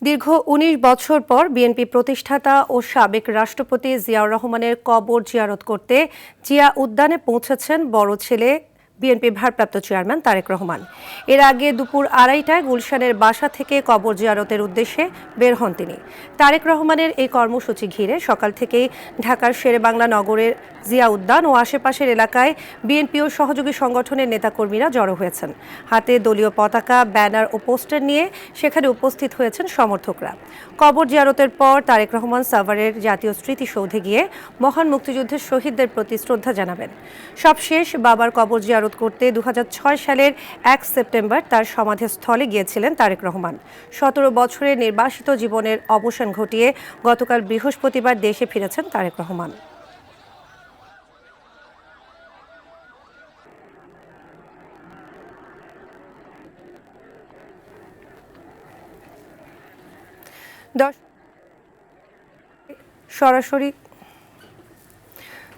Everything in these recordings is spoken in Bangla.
দীর্ঘ ১৯ বছর পর বিএনপি প্রতিষ্ঠাতা ও সাবেক রাষ্ট্রপতি জিয়াউর রহমানের কবর জিয়ারত করতে জিয়া উদ্যানে পৌঁছেছেন বড় ছেলে বিএনপি ভারপ্রাপ্ত চেয়ারম্যান তারেক রহমান। এর আগে দুপুর ২:৩০টায় গুলশানের বাসা থেকে কবর জিয়ারতের উদ্দেশ্যে বের হন তিনি। তারেক রহমানের এই কর্মসূচি ঘিরে সকাল থেকেই ঢাকার শেরেবাংলা নগরের জিয়া উদ্যান ও আশেপাশের এলাকায় বিএনপি ও সহযোগী সংগঠনের নেতাকর্মীরা জড়ো হয়েছেন। হাতে দলীয় পতাকা, ব্যানার ও পোস্টার নিয়ে সেখানে উপস্থিত হয়েছেন সমর্থকরা। কবর জিয়ারতের পর তারেক রহমান সাভারের জাতীয় স্মৃতিসৌধে গিয়ে মহান মুক্তিযুদ্ধের শহীদদের প্রতি শ্রদ্ধা জানাবেন। সবশেষ বাবার কবর জিয়ারত করতে ২০০৬ সালের ১ সেপ্টেম্বর তার সমাধিস্থলে গিয়েছিলেন তারেক রহমান। ১৭ বছরের নির্বাসিত জীবনের অবসান ঘটিয়ে গতকাল বৃহস্পতিবার দেশে ফিরেছেন তারেক রহমান।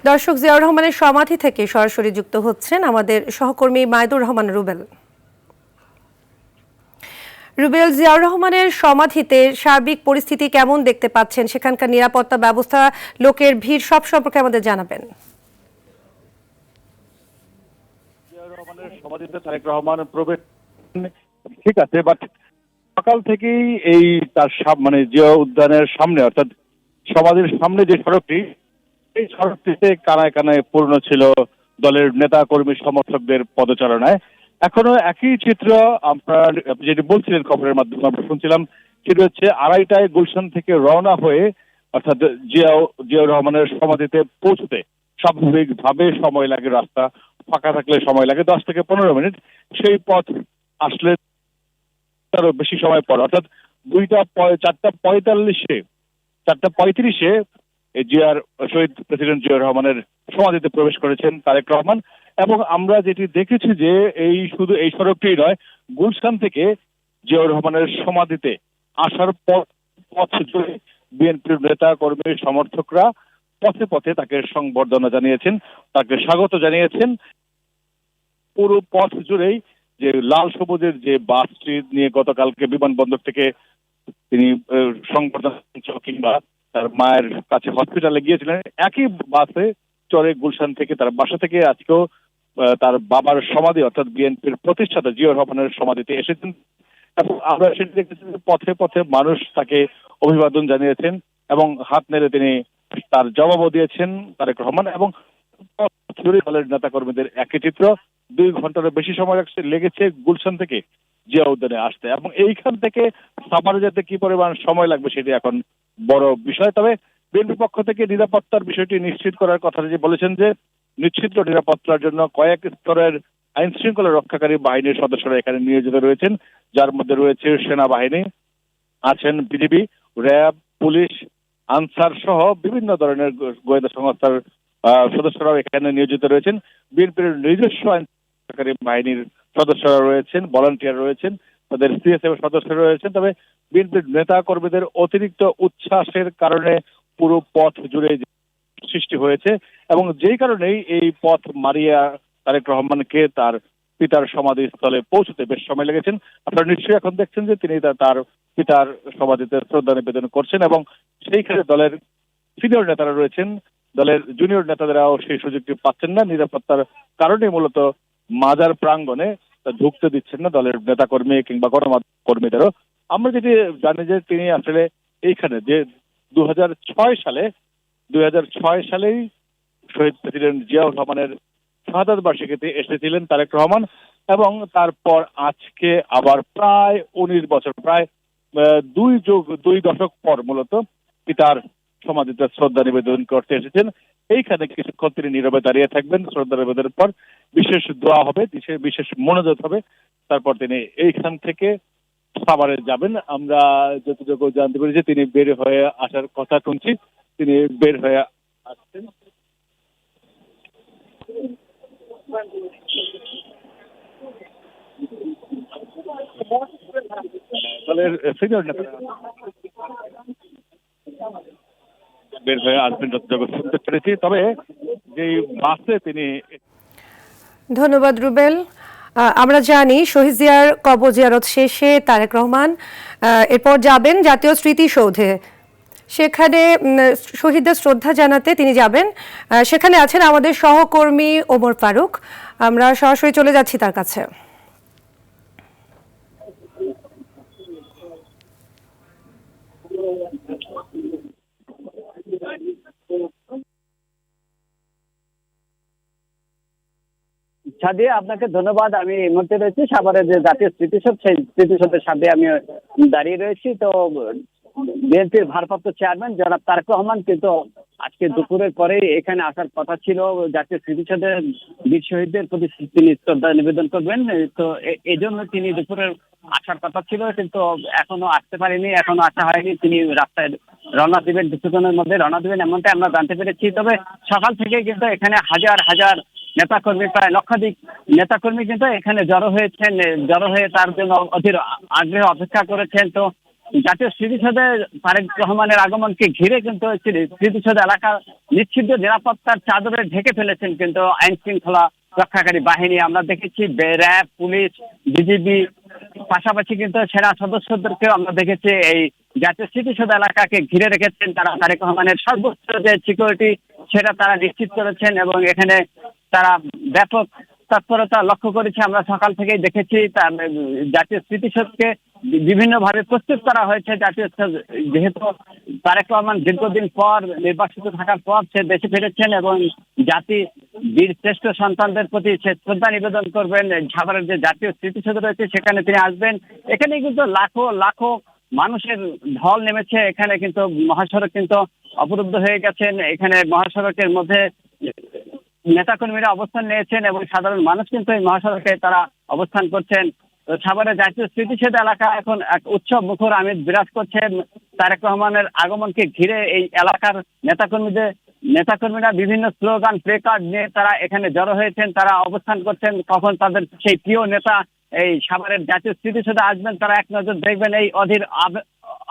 দর্শক, জিয়াউর রহমানের সমাধি থেকে সরাসরি যুক্ত হচ্ছেন আমাদের সহকর্মী মাইদুর রহমান রুবেল। রুবেল, জিয়াউর রহমানের সমাধিতে সার্বিক পরিস্থিতি কেমন দেখতে পাচ্ছেন? সেখানকার নিরাপত্তা ব্যবস্থা, লোকের ভিড় সব সম্পর্কে আমাদের জানাবেন। জিয়াউর রহমানের সমাধিতে তারেক রহমান প্রবেশ ঠিক আছে, বাট সকাল থেকেই এই তার মানে জিয়া উদ্যানের সামনে অর্থাৎ সমাধির সামনে যে সড়কটি, এই সড়কটিতে কানায় কানায় পূর্ণ ছিল দলের নেতা কর্মী সমর্থকদের পদচারণায়। এখনো একই চিত্র আপনার যেটি বলছিলেন খবরের মাধ্যমে আমরা শুনছিলাম, সেটি হচ্ছে ২:৩০টায় গুলশান থেকে রওনা হয়ে অর্থাৎ জিয়াউর রহমানের সমাধিতে পৌঁছতে স্বাভাবিকভাবে সময় লাগে, রাস্তা ফাঁকা থাকলে সময় লাগে ১০ থেকে ১৫ মিনিট। সেই পথ আসলে তারও বেশি সময় পর অর্থাৎ ৪:৩৫-এ জিয়ার শহীদ প্রেসিডেন্ট জিয়াউর রহমানের সমাধিতে প্রবেশ করেছেন তারেক রহমান। এবং আমরা যেটি দেখেছি যে শুধু এই সড়কটি নয়, গুলশান থেকে জিয়াউর রহমানের সমাধিতে আসার পথ জুড়ে বিএনপির নেতা কর্মী সমর্থকরা পথে পথে তাকে সংবর্ধনা জানিয়েছেন, তাকে স্বাগত জানিয়েছেন। পুরো পথ জুড়েই যে লাল সবুজের যে বাসটি নিয়ে গতকালকে বিমানবন্দর থেকে তিনি সংবর্ধনা কিংবা তার মায়ের কাছে হসপিটালে গিয়েছিলেন, একই বাসে চড়ে গুলশান থেকে তার বাসা থেকে আজকেও তার বাবার সমাধি অর্থাৎ বিএনপির প্রতিষ্ঠাতা জিয়াউর রহমানের সমাধিতে এসেছেন। এবং আমরা সেটি দেখেছি পথে পথে মানুষ তাকে অভিবাদন জানিয়েছেন এবং হাত নেড়ে তিনি তার জবাবও দিয়েছেন তারেক রহমান। এবং দলের নেতা কর্মীদের একই চিত্র, ২ ঘন্টারও বেশি সময় লেগেছে গুলশান থেকে জিয়া উদ্যানে আসতে। এবং এইখান থেকে সাভারে যেতে কি পরিমাণ সময় লাগবে সেটি এখন বড় বিষয়। তবে বিএনপির পক্ষ থেকে নিরাপত্তার বিষয়টি নিশ্চিত করার কথা যে বলেছেন যে নিশ্চিত নিরাপত্তার জন্য কয়েক স্তরের আইন শৃঙ্খলা রক্ষাকারী বাহিনীর সদস্যরা এখানে নিয়োজিত রয়েছেন, যার মধ্যে রয়েছে সেনাবাহিনী, আছেন বিজিবি, র্যাব, পুলিশ, আনসার সহ বিভিন্ন ধরনের গোয়েন্দা সংস্থার সদস্যরাও এখানে নিয়োজিত রয়েছেন। বিএনপির নিজস্ব আইন রক্ষাকারী বাহিনীর সদস্যরা রয়েছেন, ভলান্টিয়ার রয়েছেন, তাদের সিএসএফ সদস্যরা রয়েছেন। তবে বিএনপির নেতা কর্মীদের অতিরিক্ত উচ্ছ্বাসের কারণে পুরো পথ জুড়ে সৃষ্টি হয়েছে এবং যেই কারণেই এই পথ মারিয়া তারেক রহমানকে তার পিতার সমাধিস্থলে পৌঁছতে বেশ সময় লেগেছেন। আপনারা নিশ্চয়ই এখন দেখছেন যে তিনি তার পিতার সমাধিতে শ্রদ্ধা নিবেদন করছেন এবং সেইখানে দলের সিনিয়র নেতারা রয়েছেন, দলের জুনিয়র নেতাদেরাও সেই সুযোগটি পাচ্ছেন না। নিরাপত্তার কারণে মূলত মাজার প্রাঙ্গণে ঢুকতে দিচ্ছেন না দলের নেতাকর্মী কিংবা গণমাধ্যম কর্মীদেরও। আমরা যেটি জানি যে তিনি আসলে এইখানে যে ২০০৬ সালেই শহীদ প্রেসিডেন্ট জিয়াউর রহমানের শাহাদাত বার্ষিকীতে এসেছিলেন তারেক রহমান এবং তারপর আজকে আবার প্রায় ১৯ বছর, প্রায় ২ দশক পর মূলত পিতার সমাধিতে শ্রদ্ধা নিবেদন করতে এসেছেন। এইখানে কিছুক্ষণ তিনি নীরবে দাঁড়িয়ে থাকবেন, শ্রদ্ধা নিবেদনের পর বিশেষ দোয়া হবে, বিশেষ মোনাজাত হবে, তারপর তিনি এইখান থেকে সাভারে যাবেন। আমরা যতটুকু জানতে পেরেছি তিনি বের হয়ে আসার কথা শুনছি, তিনি বের হয়ে আসছেন। দলের সিনিয়র নেতারা বের হয়ে আসবেন যতটুকু শুনতে পেরেছি। তবে যে বাসে তিনি ধন্যবাদ রুবেল। আমরা জানি শহীদ জিয়ার কবর জিয়ারত শেষে তারেক রহমান এরপর যাবেন জাতীয় স্মৃতিসৌধে। সেখানে শহীদদের শ্রদ্ধা জানাতে তিনি যাবেন। সেখানে আছেন আমাদের সহকর্মী ওমর ফারুক। আমরা সরাসরি চলে যাচ্ছি তার কাছে। সাদিয়া, আপনাকে ধন্যবাদ। আমি এই মুহূর্তে রয়েছি সাভারের যে জাতীয় স্মৃতিসৌধ, সেই স্মৃতিসৌধের সামনে আমি দাঁড়িয়ে রয়েছি। তো বিএনপির ভারপ্রাপ্ত চেয়ারম্যান জনাব তারেক রহমান কিন্তু আজকে দুপুরের পরেই এখানে আসার কথা ছিল। জাতীয় স্মৃতিসৌধের বীর শহীদদের প্রতি তিনি শ্রদ্ধা নিবেদন করবেন। তো এই জন্য তিনি দুপুরের আসার কথা ছিল, কিন্তু এখনো আসতে পারেনি, এখনো আসা হয়নি। তিনি রাস্তায় রওনা দিবেন, কিছুক্ষণের মধ্যে রওনা দিবেন এমনটা আমরা জানতে পেরেছি। তবে সকাল থেকে কিন্তু এখানে হাজার হাজার নেতাকর্মী, প্রায় লক্ষাধিক নেতাকর্মী কিন্তু এখানে জড়ো হয়েছেন, জড়ো হয়ে তার জন্য অধীর আগ্রহে অপেক্ষা করেছেন। তো জাতীয় স্মৃতিসৌধে তারেক রহমানের আগমনকে ঘিরে কিন্তু স্মৃতিসৌধ এলাকা নিশ্চিত নিরাপত্তার চাদরে ঢেকে ফেলেছেন কিন্তু আইন শৃঙ্খলা রক্ষাকারী বাহিনী। আমরা দেখেছি র্যাব, পুলিশ, বিজিবি, পাশাপাশি কিন্তু সেনা সদস্যদেরকেও আমরা দেখেছি এই জাতীয় স্মৃতিসৌধ এলাকাকে ঘিরে রেখেছেন। তারা তারেক রহমানের সর্বোচ্চ যে সিকিউরিটি সেটা তারা নিশ্চিত করেছেন এবং এখানে তারা ব্যাপক তৎপরতা লক্ষ্য করেছে। আমরা সকাল থেকেই দেখেছি জাতীয় স্মৃতিসৌধকে বিভিন্নভাবে প্রস্তুত করা হয়েছে। যেহেতু তারেক রহমান দীর্ঘদিন পর নির্বাচিত থাকার পর সে দেশে ফিরেছেন এবং জাতি বীর শ্রেষ্ঠ সন্তানদের প্রতি সে শ্রদ্ধা নিবেদন করবেন। সাভারের যে জাতীয় স্মৃতিসৌধ রয়েছে সেখানে তিনি আসবেন। এখানে কিন্তু লাখো লাখো মানুষের ঢল নেমেছে। এখানে কিন্তু মহাসড়ক কিন্তু অবরুদ্ধ হয়ে গেছেন। এখানে মহাসড়কের মধ্যে নেতাকর্মীরা অবস্থান নিয়েছেন এবং সাধারণ মানুষ কিন্তু এই মহাসড়কে তারা অবস্থান করছেন। সাভারের জাতীয় স্মৃতিসৌধ এলাকা এখন এক উৎসব মুখর আমেজ বিরাজ করছে। তারেক রহমানের আগমনকে ঘিরে এই এলাকার নেতাকর্মীরা বিভিন্ন স্লোগান, প্লে কার্ড নিয়ে তারা এখানে জড়ো হয়েছেন, তারা অবস্থান করছেন। কখন তাদের সেই প্রিয় নেতা এই সাভারের জাতীয় স্মৃতিসৌধে আসবেন তারা এক নজর দেখবেন, এই অধীর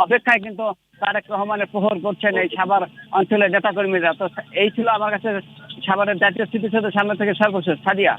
অপেক্ষায় কিন্তু তারেক রহমানের প্রহর করছেন এই সাভার অঞ্চলের নেতাকর্মীরা। তো এই ছিল আমার কাছে সাভারের জাতীয় স্মৃতিসৌধের সামনে থেকে সর্বশেষ। সাদিয়া।